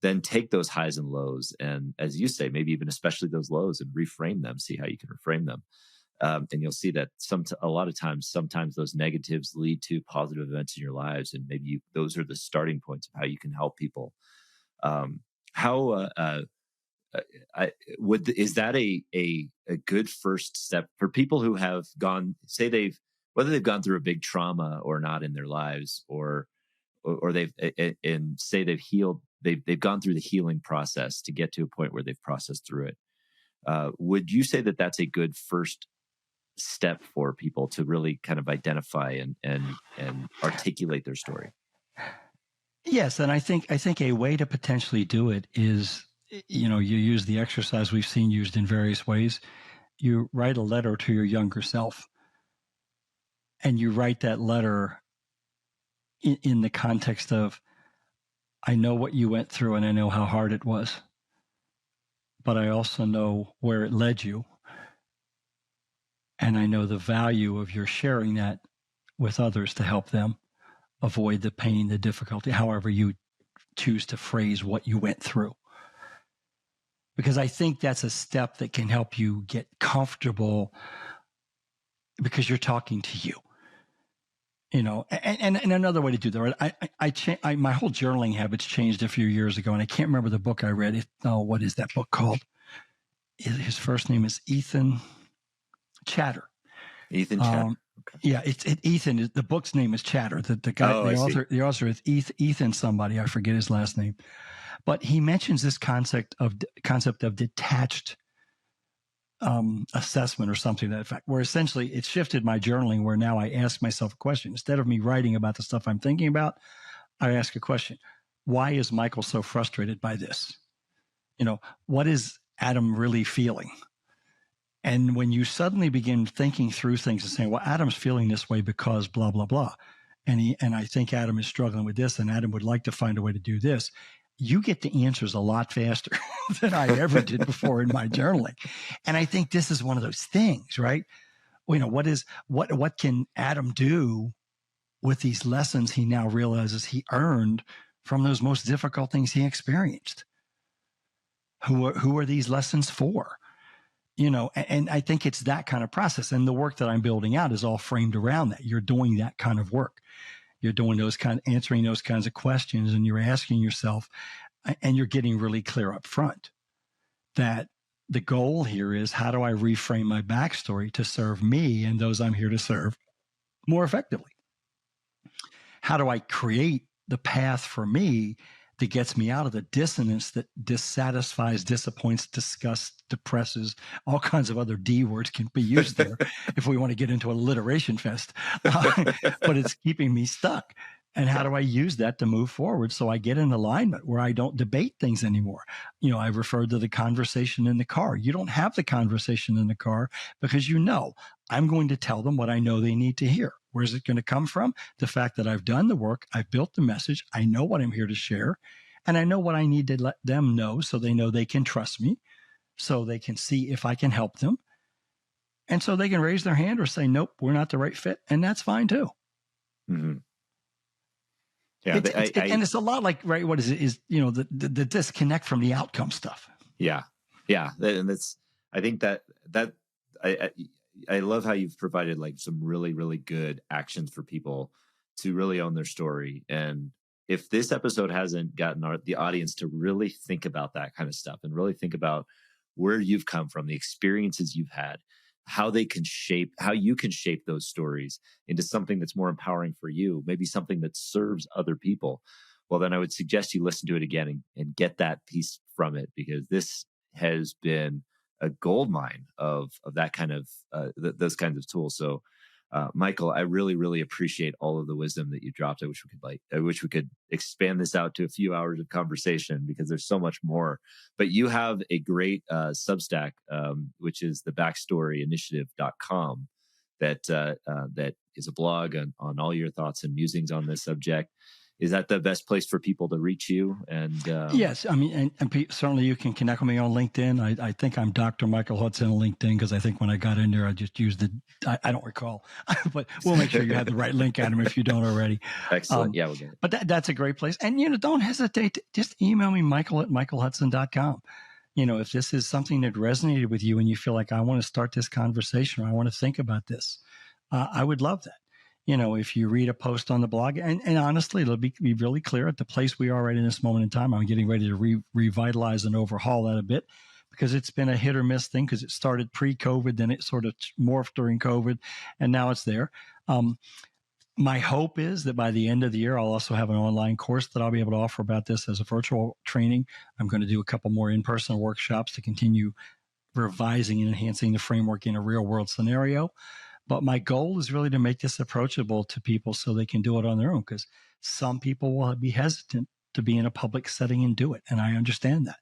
then take those highs and lows, and as you say, maybe even especially those lows, and reframe them, see how you can reframe them. And you'll see that a lot of times, sometimes those negatives lead to positive events in your lives, and maybe those are the starting points of how you can help people. Is that a good first step for people who have gone, say whether they've gone through a big trauma or not in their lives, or they've and say they've healed, they've gone through the healing process to get to a point where they've processed through it. Would you say that that's a good first step for people to really kind of identify and articulate their story? Yes, and I think a way to potentially do it is, you use the exercise we've seen used in various ways. You write a letter to your younger self, and you write that letter in the context of, I know what you went through and I know how hard it was, but I also know where it led you. And I know the value of your sharing that with others to help them avoid the pain, the difficulty, however you choose to phrase what you went through. Because I think that's a step that can help you get comfortable, because you're talking to you. And another way to do that, my whole journaling habits changed a few years ago, and I can't remember the book I read. What is that book called? His first name is Ethan Chatter. Ethan Chatter. Okay. Yeah, Ethan. The book's name is Chatter. The guy, the author is Ethan somebody. I forget his last name. But he mentions this concept of detached assessment or something to that effect, where essentially it shifted my journaling, where now I ask myself a question. Instead of me writing about the stuff I'm thinking about, I ask a question. Why is Michael so frustrated by this? What is Adam really feeling? And when you suddenly begin thinking through things and saying, well, Adam's feeling this way because blah, blah, blah. And I think Adam is struggling with this, and Adam would like to find a way to do this. You get the answers a lot faster than I ever did before in my journaling. And I think this is one of those things, right? What can Adam do with these lessons he now realizes he earned from those most difficult things he experienced? Who are these lessons for? And I think it's that kind of process. And the work that I'm building out is all framed around that. You're doing that kind of work. You're doing answering those kinds of questions, and you're asking yourself, and you're getting really clear up front that the goal here is, how do I reframe my backstory to serve me and those I'm here to serve more effectively? How do I create the path for me that gets me out of the dissonance that dissatisfies, disappoints, disgusts, depresses, all kinds of other D words can be used there if we want to get into alliteration fest. But it's keeping me stuck. And how do I use that to move forward so I get in alignment where I don't debate things anymore? I referred to the conversation in the car. You don't have the conversation in the car because I'm going to tell them what I know they need to hear. Where's it going to come from? The fact that I've done the work, I've built the message, I know what I'm here to share, and I know what I need to let them know so they know they can trust me, so they can see if I can help them. And so they can raise their hand or say, nope, we're not the right fit. And that's fine too. Mm-hmm. Yeah. And it's a lot like, right, what is it, is, the disconnect from the outcome stuff. Yeah. Yeah. And I think that I love how you've provided like some really, really good actions for people to really own their story. And if this episode hasn't gotten the audience to really think about that kind of stuff and really think about where you've come from, the experiences you've had, how you can shape those stories into something that's more empowering for you, maybe something that serves other people, well, then I would suggest you listen to it again and get that piece from it, because this has been a gold mine of that kind of those kinds of tools. So, Michael, I really, really appreciate all of the wisdom that you dropped. I wish we could expand this out to a few hours of conversation, because there's so much more. But you have a great Substack, which is the backstoryinitiative.com, that is a blog on all your thoughts and musings on this subject. Is that the best place for people to reach you? And yes, I mean, and certainly you can connect with me on LinkedIn. I think I'm Dr. Michael Hudson on LinkedIn, because I think when I got in there, I just used I don't recall, but we'll make sure you have the right link, Adam, if you don't already. Excellent. Yeah, we'll get it. But that's a great place. And, don't hesitate to just email me, michael@michaelhudson.com. If this is something that resonated with you and you feel like, I want to start this conversation, or I want to think about this, I would love that. If you read a post on the blog, and honestly, it'll be really clear at the place we are right in this moment in time. I'm getting ready to revitalize and overhaul that a bit, because it's been a hit or miss thing, because it started pre-COVID, then it sort of morphed during COVID, and now it's there. My hope is that by the end of the year, I'll also have an online course that I'll be able to offer about this as a virtual training. I'm going to do a couple more in-person workshops to continue revising and enhancing the framework in a real world scenario. But my goal is really to make this approachable to people so they can do it on their own, because some people will be hesitant to be in a public setting and do it. And I understand that.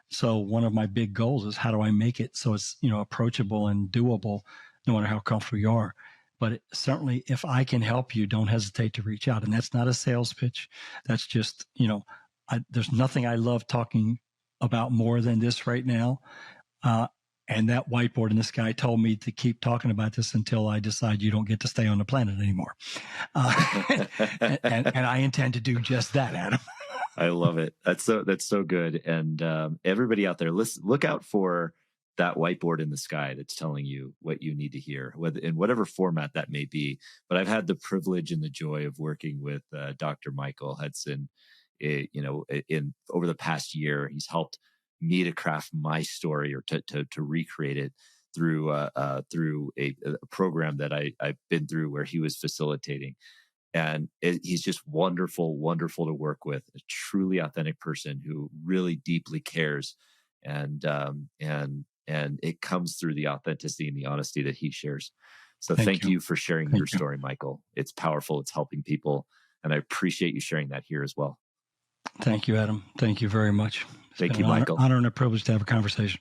So one of my big goals is, how do I make it so it's, approachable and doable, no matter how comfortable you are. But certainly, if I can help you, don't hesitate to reach out. And that's not a sales pitch. That's just, there's nothing I love talking about more than this right now. And that whiteboard in the sky told me to keep talking about this until I decide you don't get to stay on the planet anymore. And I intend to do just that, Adam. I love it. That's so good. And everybody out there, look out for that whiteboard in the sky that's telling you what you need to hear, in whatever format that may be. But I've had the privilege and the joy of working with Dr. Michael Hudson. In over the past year, he's helped me to craft my story, or to recreate it through a program that I've been through, where he was facilitating. he's just wonderful, wonderful to work with. A truly authentic person who really deeply cares, and it comes through the authenticity and the honesty that he shares. So Thank thank you. you for sharing Thank your you. story, Michael. It's powerful. It's helping people, and I appreciate you sharing that here as well. Thank you, Adam. Thank you very much. It's Thank been you, an Michael. honor and a privilege to have a conversation.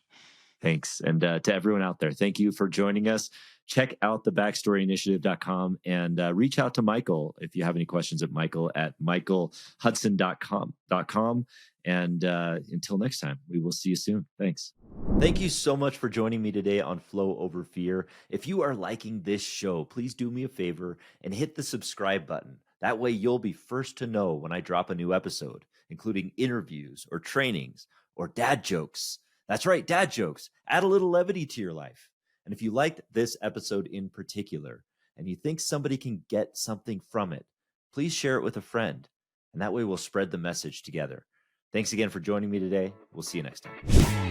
Thanks. And to everyone out there, thank you for joining us. Check out the backstoryinitiative.com and reach out to Michael if you have any questions at michael@michaelhudson.com. And until next time, we will see you soon. Thanks. Thank you so much for joining me today on Flow Over Fear. If you are liking this show, please do me a favor and hit the subscribe button. That way you'll be first to know when I drop a new episode, including interviews or trainings or dad jokes. That's right, dad jokes. Add a little levity to your life. And if you liked this episode in particular, and you think somebody can get something from it, please share it with a friend. And that way we'll spread the message together. Thanks again for joining me today. We'll see you next time.